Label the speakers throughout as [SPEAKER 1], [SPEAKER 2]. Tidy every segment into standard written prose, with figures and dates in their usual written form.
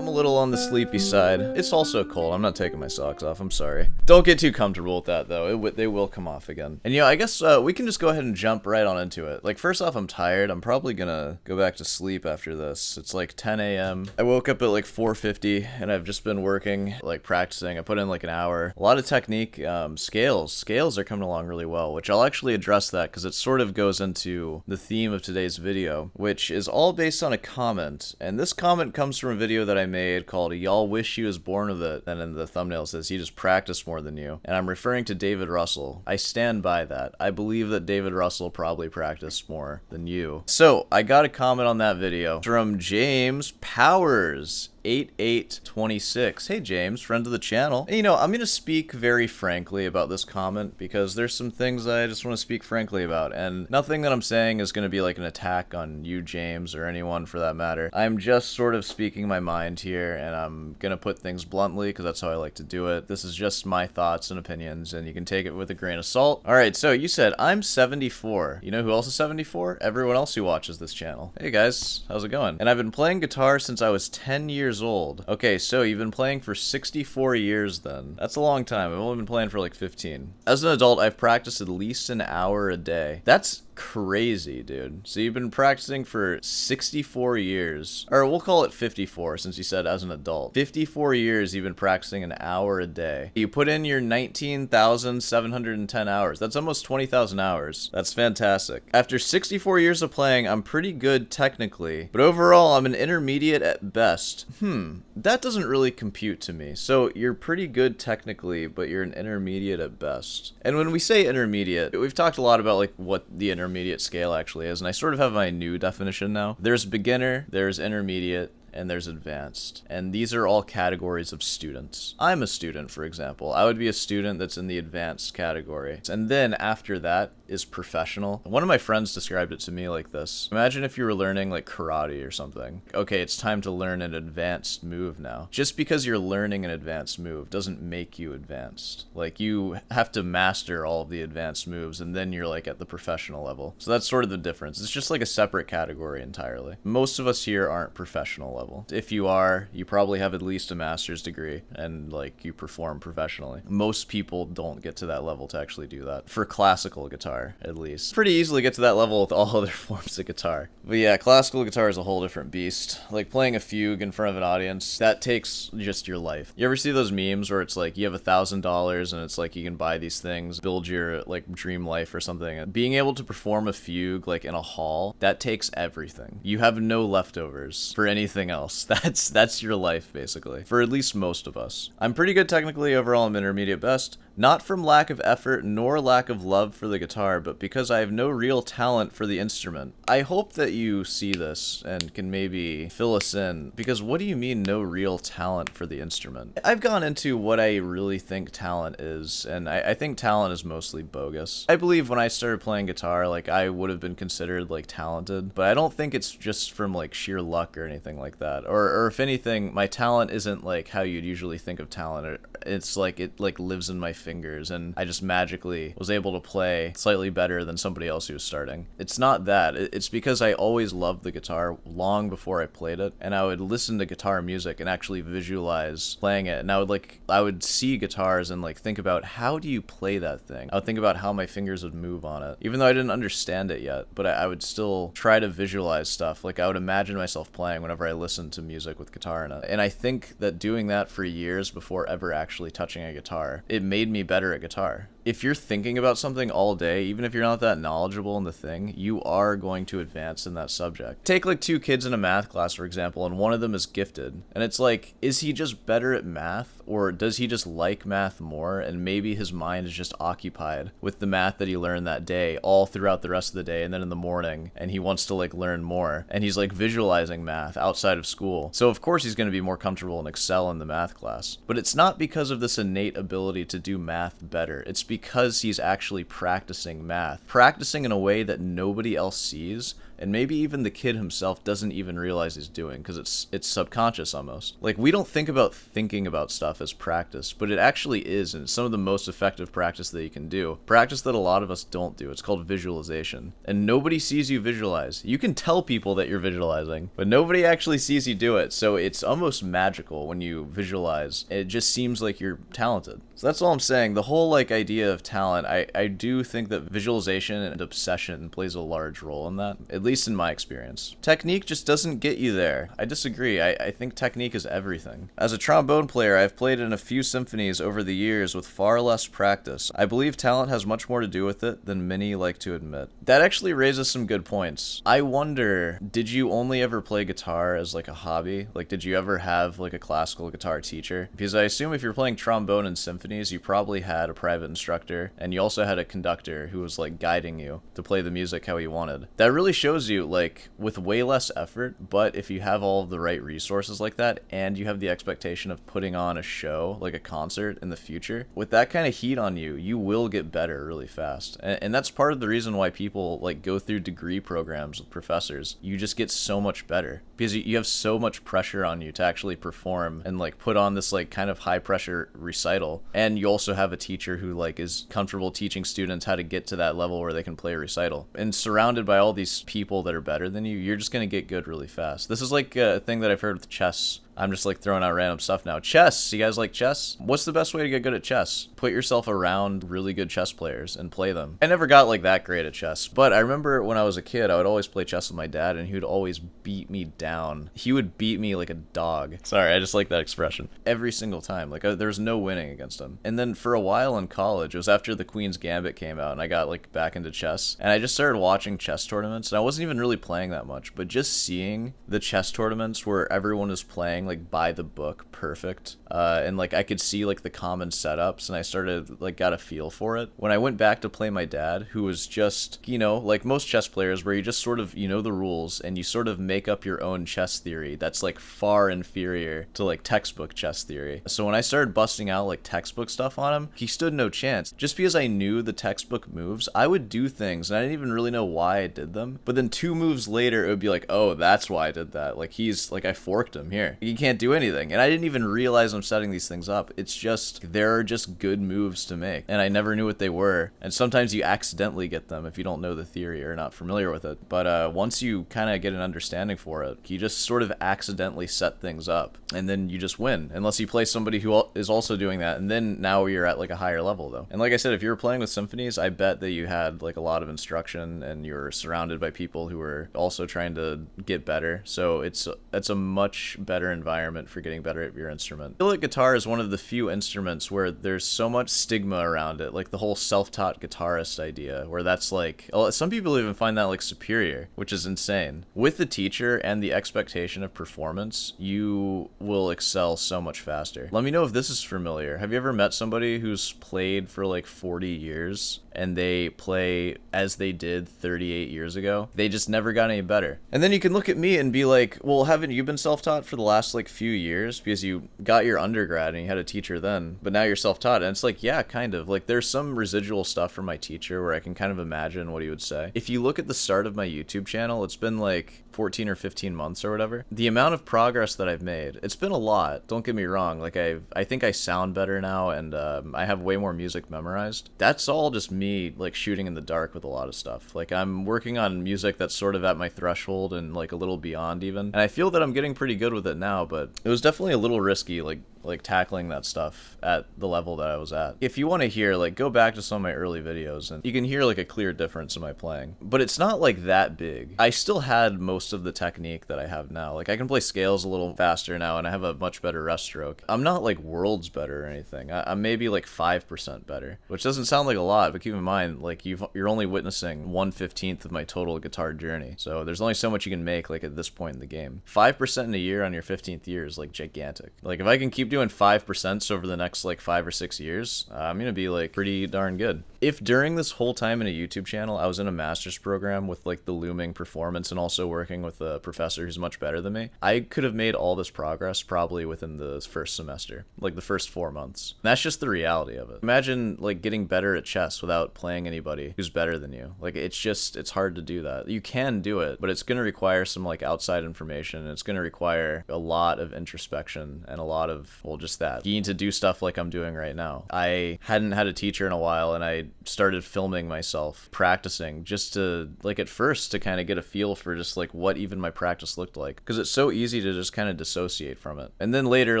[SPEAKER 1] I'm a little on the sleepy side. It's also cold. I'm not taking my socks off. I'm sorry. Don't get too comfortable with that, though. They will come off again. And, I guess we can just go ahead and jump right on into it. Like, first off, I'm tired. I'm probably gonna go back to sleep after this. It's like 10 a.m. I woke up at like 4:50, and I've just been working, like practicing. I put in like an hour. A lot of technique, scales. Scales are coming along really well, which I'll actually address that because it sort of goes into the theme of today's video, which is all based on a comment. And this comment comes from a video that I made called "Y'all Wish You Was Born With It," and in the thumbnail it says he just practiced more than you. And I'm referring to David Russell. I stand by that. I believe that David Russell probably practiced more than you. So I got a comment on that video from James Powers 8826. Hey James, friend of the channel. And, I'm gonna speak very frankly about this comment because there's some things I just want to speak frankly about, and nothing that I'm saying is gonna be like an attack on you, James, or anyone for that matter. I'm just sort of speaking my mind here, and I'm gonna put things bluntly because that's how I like to do it. This is just my thoughts and opinions, and you can take it with a grain of salt. Alright, so you said I'm 74. You know who else is 74? Everyone else who watches this channel. Hey guys, how's it going? And I've been playing guitar since I was 10 years old. Okay, so you've been playing for 64 years then. That's a long time. I've only been playing for like 15. As an adult, I've practiced at least an hour a day. That's crazy, dude. So you've been practicing for 64 years. Or we'll call it 54 since you said as an adult. 54 years you've been practicing an hour a day. You put in your 19,710 hours. That's almost 20,000 hours. That's fantastic. After 64 years of playing, I'm pretty good technically, but overall I'm an intermediate at best. That doesn't really compute to me. So you're pretty good technically, but you're an intermediate at best. And when we say intermediate, we've talked a lot about like what the intermediate scale actually is, and I sort of have my new definition now. There's beginner, there's intermediate, and there's advanced. And these are all categories of students. I'm a student, for example. I would be a student that's in the advanced category. And then after that is professional. One of my friends described it to me like this. Imagine if you were learning like karate or something. Okay, it's time to learn an advanced move now. Just because you're learning an advanced move doesn't make you advanced. Like, you have to master all of the advanced moves, and then you're like at the professional level. So that's sort of the difference. It's just like a separate category entirely. Most of us here aren't professional level. If you are, you probably have at least a master's degree and like you perform professionally. Most people don't get to that level to actually do that. For classical guitar, at least. Pretty easily get to that level with all other forms of guitar. But yeah, classical guitar is a whole different beast. Like playing a fugue in front of an audience, that takes just your life. You ever see those memes where it's like you have $1,000 and it's like you can buy these things, build your like dream life or something. And being able to perform a fugue like in a hall, that takes everything. You have no leftovers for anything else. That's your life basically, for at least most of us. I'm pretty good technically. Overall I'm intermediate best, not from lack of effort nor lack of love for the guitar, but because I have no real talent for the instrument. I hope that you see this and can maybe fill us in, because what do you mean no real talent for the instrument? I've gone into what I really think talent is, and I think talent is mostly bogus. I believe when I started playing guitar, like I would have been considered like talented, but I don't think it's just from like sheer luck or anything like that. Or if anything, my talent isn't like how you'd usually think of talent. It's like it like lives in my fingers, and I just magically was able to play slightly better than somebody else who was starting. It's not that. It's because I always loved the guitar long before I played it, and I would listen to guitar music and actually visualize playing it, and I would see guitars and like think about how do you play that thing. I would think about how my fingers would move on it, even though I didn't understand it yet, but I would still try to visualize stuff. Like I would imagine myself playing whenever I listened to music with guitar in it. And I think that doing that for years before ever actually touching a guitar, it made me better at guitar. If you're thinking about something all day, even if you're not that knowledgeable in the thing, you are going to advance in that subject. Take like two kids in a math class, for example, and one of them is gifted. And it's like, is he just better at math, or does he just like math more, and maybe his mind is just occupied with the math that he learned that day all throughout the rest of the day, and then in the morning, and he wants to like learn more, and he's like visualizing math outside of school. So of course he's going to be more comfortable and excel in the math class. But it's not because of this innate ability to do math better. It's because he's actually practicing math. Practicing in a way that nobody else sees, and maybe even the kid himself doesn't even realize he's doing, because it's subconscious almost. Like, we don't think about thinking about stuff as practice, but it actually is, and it's some of the most effective practice that you can do. Practice that a lot of us don't do. It's called visualization. And nobody sees you visualize. You can tell people that you're visualizing, but nobody actually sees you do it. So it's almost magical when you visualize. It just seems like you're talented. So that's all I'm saying. The whole like idea of talent, I do think that visualization and obsession plays a large role in that, at least in my experience. Technique just doesn't get you there. I disagree. I think technique is everything. As a trombone player, I've played in a few symphonies over the years with far less practice. I believe talent has much more to do with it than many like to admit. That actually raises some good points. I wonder, did you only ever play guitar as like a hobby? Like, did you ever have like a classical guitar teacher? Because I assume if you're playing trombone in symphonies, you probably had a private instructor, and you also had a conductor who was like guiding you to play the music how you wanted. That really shows you, like, with way less effort, but if you have all of the right resources like that, and you have the expectation of putting on a show, like a concert in the future, with that kind of heat on you, you will get better really fast. And that's part of the reason why people like go through degree programs with professors. You just get so much better because you have so much pressure on you to actually perform and like put on this like kind of high pressure recital. And you also have a teacher who like is comfortable teaching students how to get to that level where they can play a recital. And surrounded by all these people that are better than you, you're just going to get good really fast. This is like a thing that I've heard with chess. I'm just like throwing out random stuff now. Chess. You guys like chess? What's the best way to get good at chess? Put yourself around really good chess players and play them. I never got like that great at chess, but I remember when I was a kid, I would always play chess with my dad, and he would always beat me down. He would beat me like a dog. Sorry, I just like that expression. Every single time. Like, there's no winning against him. And then for a while in college, it was after the Queen's Gambit came out, and I got like back into chess, and I just started watching chess tournaments, and I wasn't even really playing that much, but just seeing the chess tournaments where everyone is playing like by the book perfect, and like I could see like the common setups, and I started like got a feel for it. When I went back to play my dad, who was just, you know, like most chess players where you just sort of, you know, the rules and you sort of make up your own chess theory that's like far inferior to like textbook chess theory. So when I started busting out like textbook stuff on him, he stood no chance. Just because I knew the textbook moves, I would do things and I didn't even really know why I did them, but then 2 moves later it would be like, oh, that's why I did that. Like, he's like, I forked him here, he can't do anything. And I didn't even realize I'm setting these things up. It's just, there are just good moves to make, and I never knew what they were. And sometimes you accidentally get them if you don't know the theory or not familiar with it. But once you kind of get an understanding for it, you just sort of accidentally set things up, and then you just win, unless you play somebody who is also doing that, and then now you're at like a higher level though. And like I said, if you were playing with symphonies, I bet that you had like a lot of instruction, and you were surrounded by people who were also trying to get better. So it's a much better environment for getting better at your instrument. I feel like guitar is one of the few instruments where there's so much stigma around it, like the whole self-taught guitarist idea, where that's like, some people even find that like superior, which is insane. With the teacher and the expectation of performance, you will excel so much faster. Let me know if this is familiar. Have you ever met somebody who's played for like 40 years and they play as they did 38 years ago? They just never got any better. And then you can look at me and be like, well, haven't you been self-taught for the last like few years, because you got your undergrad and you had a teacher then, but now you're self-taught? And it's like, yeah, kind of. Like, there's some residual stuff from my teacher where I can kind of imagine what he would say. If you look at the start of my YouTube channel, it's been like 14 or 15 months or whatever. The amount of progress that I've made, it's been a lot, don't get me wrong. Like, I think I sound better now, and I have way more music memorized. That's all just me like shooting in the dark with a lot of stuff. Like, I'm working on music that's sort of at my threshold and like a little beyond even, and I feel that I'm getting pretty good with it now, but it was definitely a little risky, like tackling that stuff at the level that I was at. If you want to hear, like, go back to some of my early videos and you can hear like a clear difference in my playing, but it's not like that big. I still had most of the technique that I have now. Like, I can play scales a little faster now, and I have a much better rest stroke. I'm not like worlds better or anything. I'm maybe like 5% better, which doesn't sound like a lot, but keep in mind, like, you're only witnessing 1/15 of my total guitar journey, so there's only so much you can make like at this point in the game. 5% in a year on your 15th year is like gigantic. Like, if I can keep doing 5% over the next like 5 or 6 years, I'm gonna be like pretty darn good. If during this whole time in a YouTube channel I was in a master's program with like the looming performance and also working with a professor who's much better than me, I could have made all this progress probably within the first semester, like the first 4 months. And that's just the reality of it. Imagine like getting better at chess without playing anybody who's better than you. Like it's hard to do that. You can do it, but it's gonna require some like outside information, and it's gonna require a lot of introspection and a lot of, well, just that. You need to do stuff like I'm doing right now. I hadn't had a teacher in a while, and I started filming myself practicing just to like at first to kind of get a feel for just like what even my practice looked like, because it's so easy to just kind of dissociate from it. And then later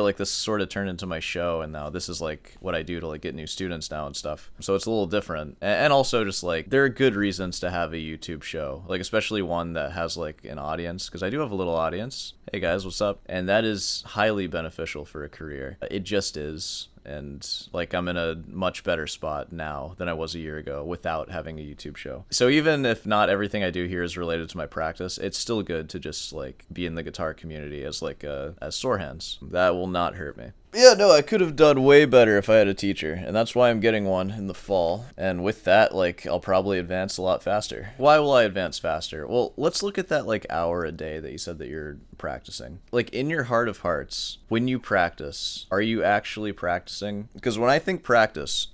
[SPEAKER 1] like this sort of turned into my show, and now this is like what I do to like get new students now and stuff, so it's a little different. And also just like there are good reasons to have a YouTube show, like especially one that has like an audience, because I do have a little audience. Hey guys, what's up? And that is highly beneficial for a career. It just is. And like I'm in a much better spot now than I was a year ago without having a YouTube show. So even if not everything I do here is related to my practice, it's still good to just like be in the guitar community as like as sore hands. That will not hurt me. Yeah, no, I could have done way better if I had a teacher, and that's why I'm getting one in the fall. And with that, like, I'll probably advance a lot faster. Why will I advance faster? Well, let's look at that, like, hour a day that you said that you're practicing. Like, in your heart of hearts, when you practice, are you actually practicing? Because when I think practice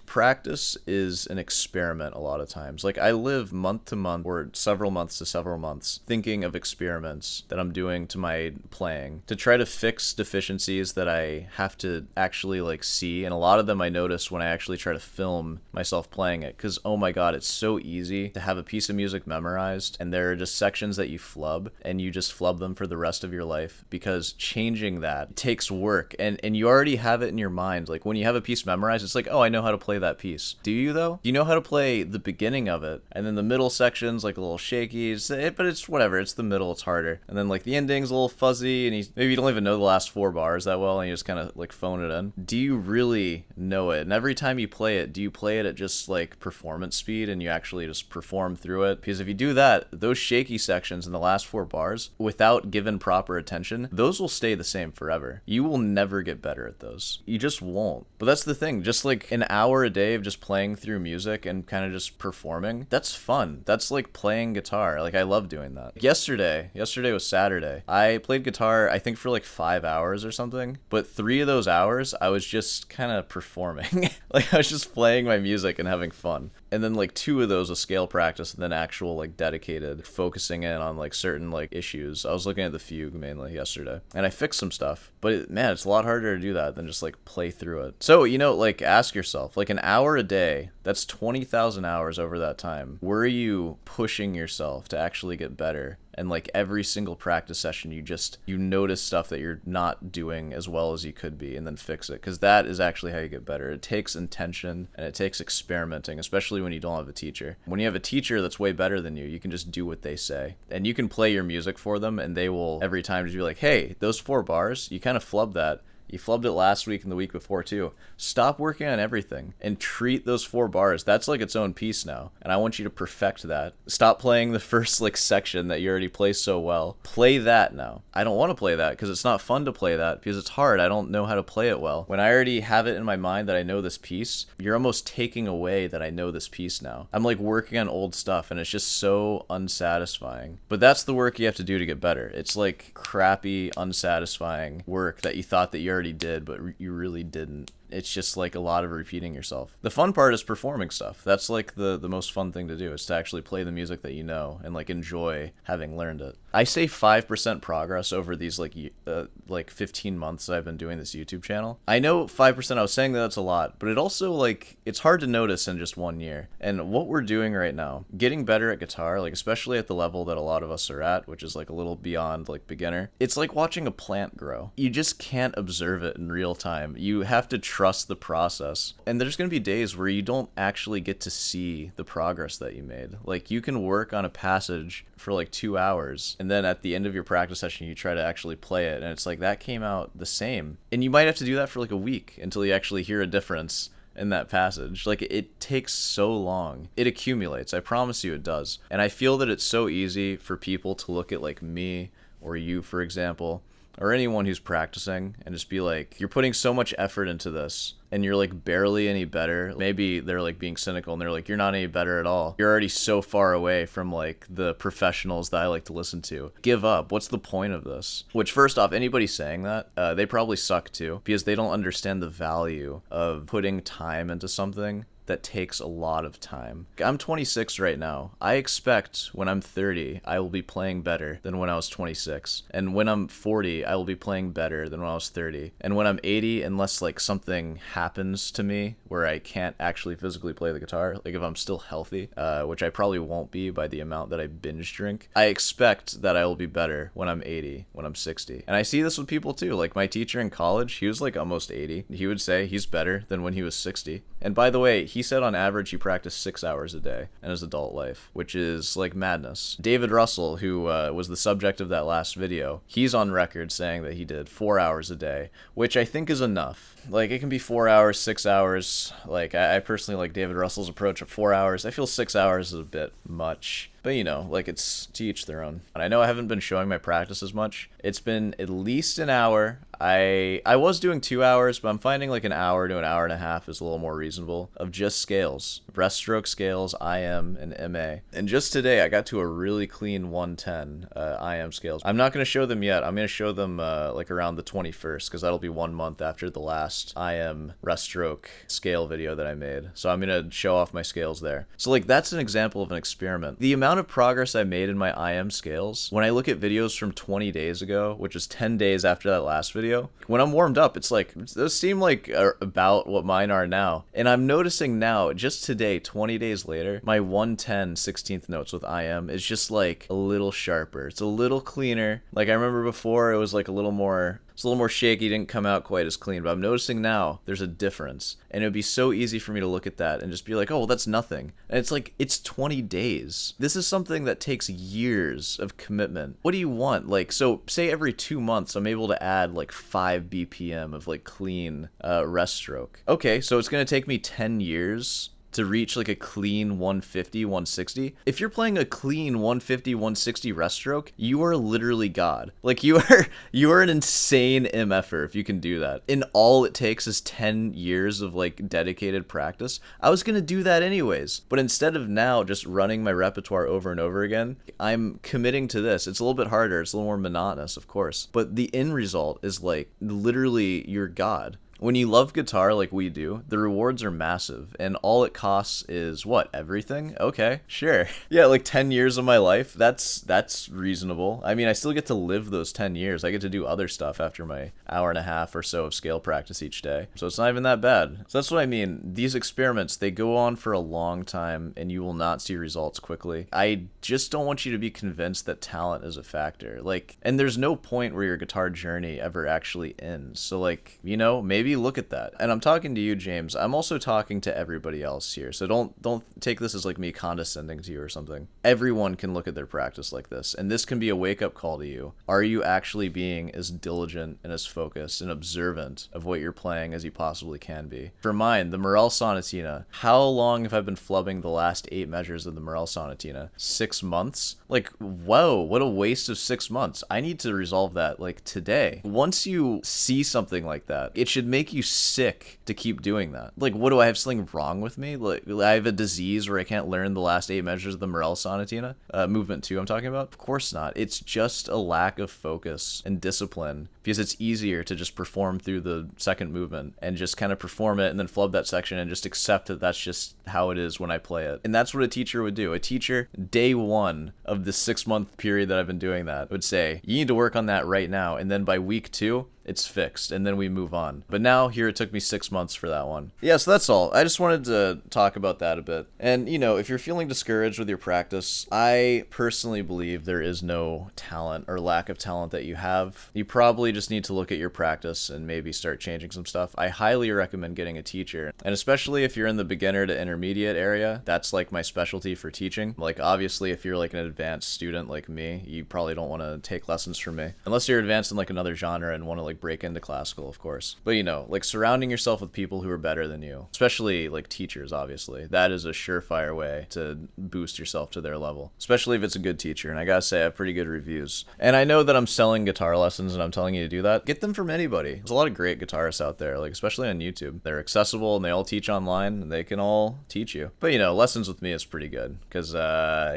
[SPEAKER 1] is an experiment a lot of times. Like, I live month to month, or several months to several months, thinking of experiments that I'm doing to my playing to try to fix deficiencies that I have to actually like see, and a lot of them I notice when I actually try to film myself playing it, because oh my god, it's so easy to have a piece of music memorized and there are just sections that you flub, and you just flub them for the rest of your life, because changing that takes work, and you already have it in your mind. Like when you have a piece memorized, it's like, oh, I know how to play that piece. Do you though? You know how to play the beginning of it, and then the middle section's like a little shaky, but it's whatever, it's the middle, it's harder, and then like the ending's a little fuzzy, and maybe you don't even know the last 4 bars that well, and you just kind of like phone it in. Do you really know it? And every time you play it, do you play it at just like performance speed and you actually just perform through it? Because if you do that, those shaky sections in the last 4 bars, without given proper attention, those will stay the same forever. You will never get better at those. You just won't. But that's the thing, just like an hour a day of just playing through music and kind of just performing, that's fun. That's like playing guitar. Like I love doing that. Yesterday was Saturday. I played guitar, I think for like 5 hours or something, but 3 of those hours I was just kind of performing. Like I was just playing my music and having fun. And then like 2 of those was scale practice, and then actual like dedicated focusing in on like certain like issues. I was looking at the fugue mainly yesterday, and I fixed some stuff, but man, it's a lot harder to do that than just like play through it. So, you know, like ask yourself, like an hour a day, that's 20,000 hours over that time. Were you pushing yourself to actually get better? And like every single practice session, you notice stuff that you're not doing as well as you could be, and then fix it, because that is actually how you get better. It takes intention and it takes experimenting, especially when you don't have a teacher. When you have a teacher that's way better than you can just do what they say, and you can play your music for them, and they will every time just be like, hey, those 4 bars, you kind of flubbed that. You flubbed it last week and the week before too. Stop working on everything and treat those 4 bars. That's like its own piece now. And I want you to perfect that. Stop playing the first like section that you already play so well. Play that now. I don't want to play that because it's not fun to play that, because it's hard. I don't know how to play it well. When I already have it in my mind that I know this piece, you're almost taking away that I know this piece now. I'm like working on old stuff, and it's just so unsatisfying. But that's the work you have to do to get better. It's like crappy, unsatisfying work that you thought that you already did, but you really didn't. It's just like a lot of repeating yourself. The fun part is performing stuff. That's like the most fun thing to do, is to actually play the music that you know and like enjoy having learned it. I say 5% progress over these like 15 months that I've been doing this YouTube channel. I know 5%, I was saying that that's a lot, but it also like, it's hard to notice in just 1 year. And what we're doing right now, getting better at guitar, like especially at the level that a lot of us are at, which is like a little beyond like beginner, it's like watching a plant grow. You just can't observe it in real time. You have to trust the process. And there's going to be days where you don't actually get to see the progress that you made. Like you can work on a passage for like 2 hours, and then at the end of your practice session you try to actually play it, and it's like that came out the same. And you might have to do that for like a week until you actually hear a difference in that passage. Like it takes so long. It accumulates. I promise you it does. And I feel that it's so easy for people to look at like me or you, for example, or anyone who's practicing, and just be like, you're putting so much effort into this, and you're like barely any better. Maybe they're like being cynical and they're like, you're not any better at all. You're already so far away from like the professionals that I like to listen to. Give up. What's the point of this? Which, first off, anybody saying that, they probably suck too, because they don't understand the value of putting time into something that takes a lot of time. I'm 26 right now. I expect when I'm 30, I will be playing better than when I was 26. And when I'm 40, I will be playing better than when I was 30. And when I'm 80, unless like something happens to me where I can't actually physically play the guitar, like if I'm still healthy, which I probably won't be by the amount that I binge drink, I expect that I will be better when I'm 80, when I'm 60. And I see this with people too. Like my teacher in college, he was like almost 80. He would say he's better than when he was 60. And by the way, he said on average he practiced 6 hours a day in his adult life, which is like madness. David Russell, who was the subject of that last video, he's on record saying that he did 4 hours a day, which I think is enough. Like, it can be 4 hours, 6 hours. Like, I personally like David Russell's approach of 4 hours. I feel 6 hours is a bit much. But, you know, like, it's to each their own. And I know I haven't been showing my practice as much. It's been at least an hour. I was doing 2 hours, but I'm finding like an hour to an hour and a half is a little more reasonable of just scales. Breaststroke scales, IM, and MA. And just today, I got to a really clean 110 IM scales. I'm not going to show them yet. I'm going to show them like around the 21st, because that'll be 1 month after the last IM breaststroke scale video that I made. So I'm going to show off my scales there. So like that's an example of an experiment. The amount of progress I made in my IM scales, when I look at videos from 20 days ago, which is 10 days after that last video, when I'm warmed up, it's like, those seem like about what mine are now. And I'm noticing now, just today, 20 days later, my 110 16th notes with IM is just like a little sharper. It's a little cleaner. Like I remember before, it was like a little more shaky, didn't come out quite as clean, but I'm noticing now there's a difference. And it would be so easy for me to look at that and just be like, oh, well, that's nothing. And it's like, it's 20 days. This is something that takes years of commitment. What do you want? Like, so say every 2 months, I'm able to add like 5 BPM of like clean rest stroke. Okay, so it's going to take me 10 years to reach like a clean 150, 160. If you're playing a clean 150, 160 rest stroke, you are literally God. Like you are an insane MFer if you can do that. And all it takes is 10 years of like dedicated practice. I was gonna do that anyways, but instead of now just running my repertoire over and over again, I'm committing to this. It's a little bit harder. It's a little more monotonous, of course, but the end result is like literally you're God. When you love guitar like we do, the rewards are massive, and all it costs is, what, everything? Okay, sure. Yeah, like 10 years of my life, that's reasonable. I mean, I still get to live those 10 years. I get to do other stuff after my hour and a half or so of scale practice each day. So it's not even that bad. So that's what I mean. These experiments, they go on for a long time, and you will not see results quickly. I just don't want you to be convinced that talent is a factor. Like, and there's no point where your guitar journey ever actually ends. So like, you know, maybe look at that. And I'm talking to you, James. I'm also talking to everybody else here. So don't take this as like me condescending to you or something. Everyone can look at their practice like this, and this can be a wake-up call to you. Are you actually being as diligent and as focused and observant of what you're playing as you possibly can be? For mine, the Morel Sonatina, how long have I been flubbing the last 8 measures of the Morel Sonatina? 6 months? Like, whoa, what a waste of 6 months. I need to resolve that like today. Once you see something like that, it should make you sick to keep doing that. Like, what, do I have something wrong with me? Like, I have a disease where I can't learn the last 8 measures of the Morel Sonatina? Movement 2 I'm talking about? Of course not. It's just a lack of focus and discipline, because it's easier to just perform through the second movement and just kind of perform it and then flub that section and just accept that that's just how it is when I play it. And that's what a teacher would do. A teacher, day 1 of the 6-month period that I've been doing that, would say, you need to work on that right now. And then by week 2, it's fixed, and then we move on. But now, here, it took me 6 months for that one. Yeah, so that's all. I just wanted to talk about that a bit. And, you know, if you're feeling discouraged with your practice, I personally believe there is no talent or lack of talent that you have. You probably just need to look at your practice and maybe start changing some stuff. I highly recommend getting a teacher. And especially if you're in the beginner to intermediate area, that's like my specialty for teaching. Like, obviously, if you're like an advanced student like me, you probably don't want to take lessons from me. Unless you're advanced in like another genre and want to like like break into classical, of course. But you know, like surrounding yourself with people who are better than you, especially like teachers, obviously. That is a surefire way to boost yourself to their level, especially if it's a good teacher. And I gotta say, I have pretty good reviews. And I know that I'm selling guitar lessons and I'm telling you to do that. Get them from anybody. There's a lot of great guitarists out there, like especially on YouTube. They're accessible and they all teach online and they can all teach you. But you know, lessons with me is pretty good because,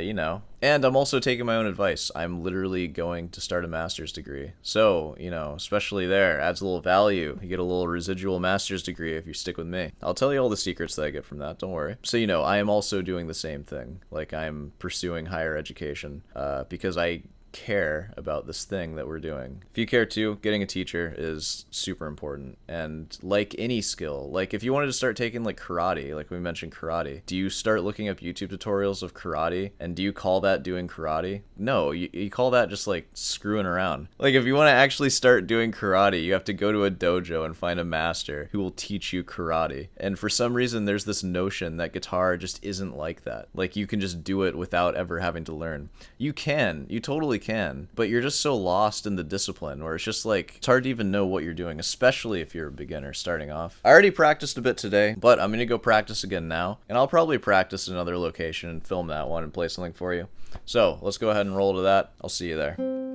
[SPEAKER 1] you know, and I'm also taking my own advice. I'm literally going to start a master's degree. So, you know, especially there, adds a little value. You get a little residual master's degree if you stick with me. I'll tell you all the secrets that I get from that, don't worry. So, you know, I am also doing the same thing. Like, I'm pursuing higher education because I care about this thing that we're doing. If you care too, getting a teacher is super important. And like any skill, like if you wanted to start taking like karate, like we mentioned karate, do you start looking up YouTube tutorials of karate and do you call that doing karate? No, you call that just like screwing around. Like if you want to actually start doing karate, you have to go to a dojo and find a master who will teach you karate. And for some reason there's this notion that guitar just isn't like that. Like you can just do it without ever having to learn. You totally can, but you're just so lost in the discipline where it's just like it's hard to even know what you're doing, especially if you're a beginner starting off. I already practiced a bit today, but I'm gonna go practice again now, and I'll probably practice in another location and film that one and play something for you. So let's go ahead and roll to that. I'll see you there.